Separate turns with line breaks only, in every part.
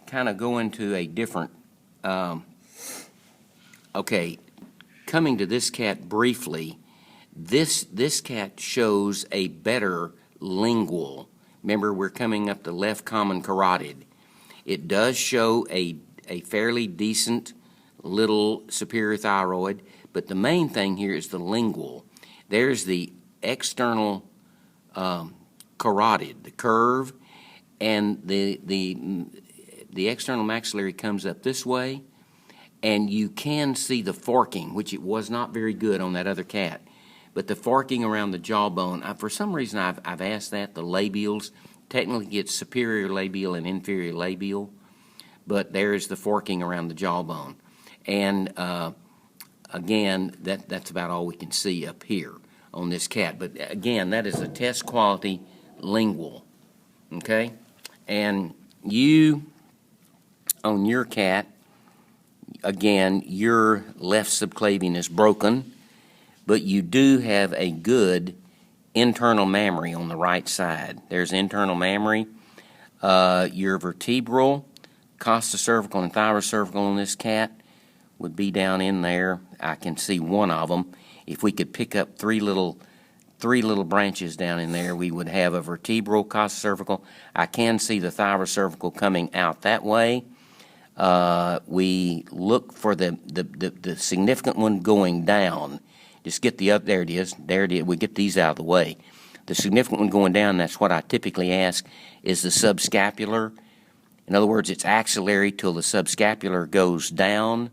kind of go into a different, okay, coming to this cat briefly, this cat shows a better lingual. Remember, we're coming up the left common carotid. It does show a fairly decent little superior thyroid, but the main thing here is the lingual. There's the external carotid, the curve, and the external maxillary comes up this way, and you can see the forking, which it was not very good on that other cat. But the forking around the jawbone, for some reason I've asked that, the labials, technically gets superior labial and inferior labial, but there's the forking around the jawbone. And again, that's about all we can see up here on this cat. But again, that is a test quality lingual, okay? And you, on your cat, again, your left subclavian is broken, but you do have a good internal mammary on the right side. There's internal mammary. Your vertebral, costocervical, and thyrocervical on this cat would be down in there. I can see one of them. If we could pick up three little branches down in there, we would have a vertebral, costocervical. I can see the thyrocervical coming out that way. We look for the significant one going down. Just get the up, there it is, we get these out of the way. The significant one going down, that's what I typically ask, is the subscapular. In other words, it's axillary till the subscapular goes down,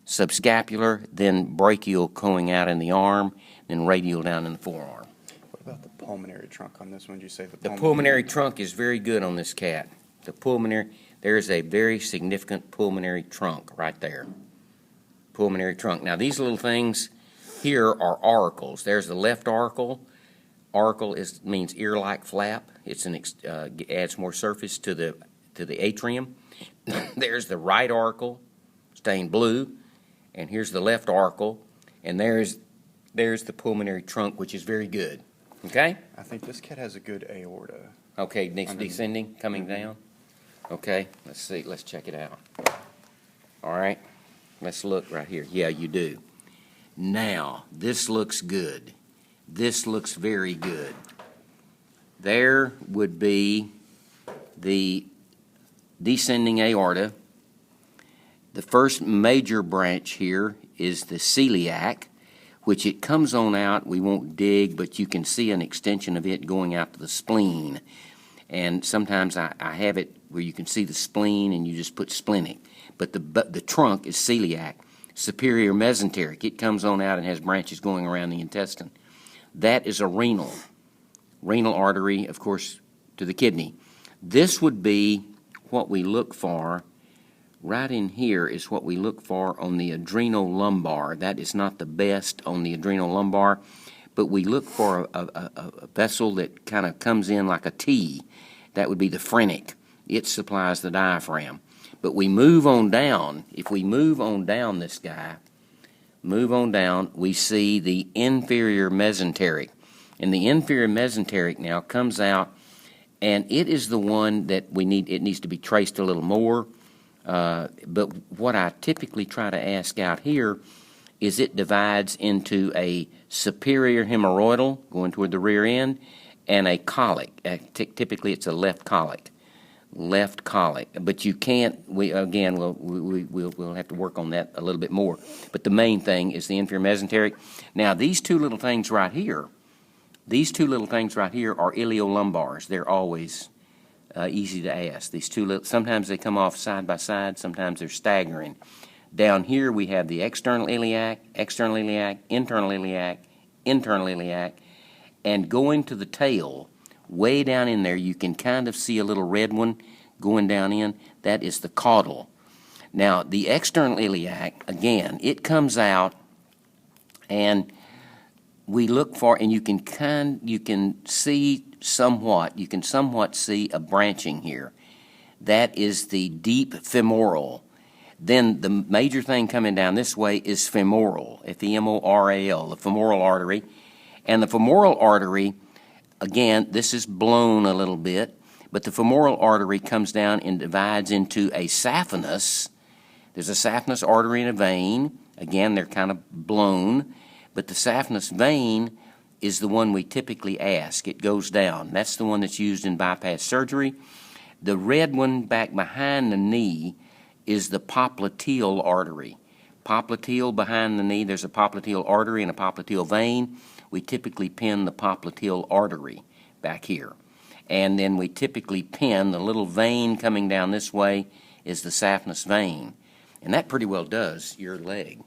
subscapular, then brachial going out in the arm, then radial down in the forearm.
What about the pulmonary trunk on this one? Did you say
the pulmonary trunk is very good on this cat. The pulmonary, there is a very significant pulmonary trunk right there. Pulmonary trunk. Now these little things here are auricles. There's the left auricle. Auricle means ear-like flap. It's adds more surface to the atrium. There's the right auricle, stained blue, and here's the left auricle, and there's the pulmonary trunk, which is very good. Okay?
I think this cat has a good aorta.
Okay, next descending, coming down. Okay, let's see. Let's check it out. All right, let's look right here. Yeah, you do. Now, this looks good. This looks very good. There would be the descending aorta. The first major branch here is the celiac, which it comes on out. We won't dig, but you can see an extension of it going out to the spleen. And sometimes I have it where you can see the spleen and you just put splenic. But the trunk is celiac. Superior mesenteric, it comes on out and has branches going around the intestine. That is a renal artery, of course, to the kidney. This would be what we look for. Right in here is what we look for on the adrenolumbar. That is not the best on the adrenolumbar, but we look for a vessel that kind of comes in like a T. That would be the phrenic. It supplies the diaphragm. But we move on down. If we move on down this guy, move on down, we see the inferior mesenteric. And the inferior mesenteric now comes out, and it is the one that we need. It needs to be traced a little more. But what I typically try to ask out here is it divides into a superior hemorrhoidal, going toward the rear end, and a colic. Typically it's a left colic. Left colic, but you can't. We'll have to work on that a little bit more. But the main thing is the inferior mesenteric. Now these two little things right here, are iliolumbars. They're always easy to ask. These two little, sometimes they come off side by side, sometimes they're staggering. Down here we have the external iliac, internal iliac, internal iliac, and going to the tail. Way down in there, you can kind of see a little red one going down in. That is the caudal. Now, the external iliac, again, it comes out, and we look for, and you can see somewhat. You can somewhat see a branching here. That is the deep femoral. Then the major thing coming down this way is femoral, F-E-M-O-R-A-L, the femoral artery, and the femoral artery. Again, this is blown a little bit, But the femoral artery comes down and divides into a saphenous. There's a saphenous artery and a vein. Again, they're kind of blown. But the saphenous vein is the one we typically ask. It goes down. That's the one that's used in bypass surgery. The red one back behind the knee is the popliteal artery. Popliteal behind the knee, there's a popliteal artery and a popliteal vein. We typically pin the popliteal artery back here. And then we typically pin the little vein coming down this way is the saphenous vein. And that pretty well does your leg.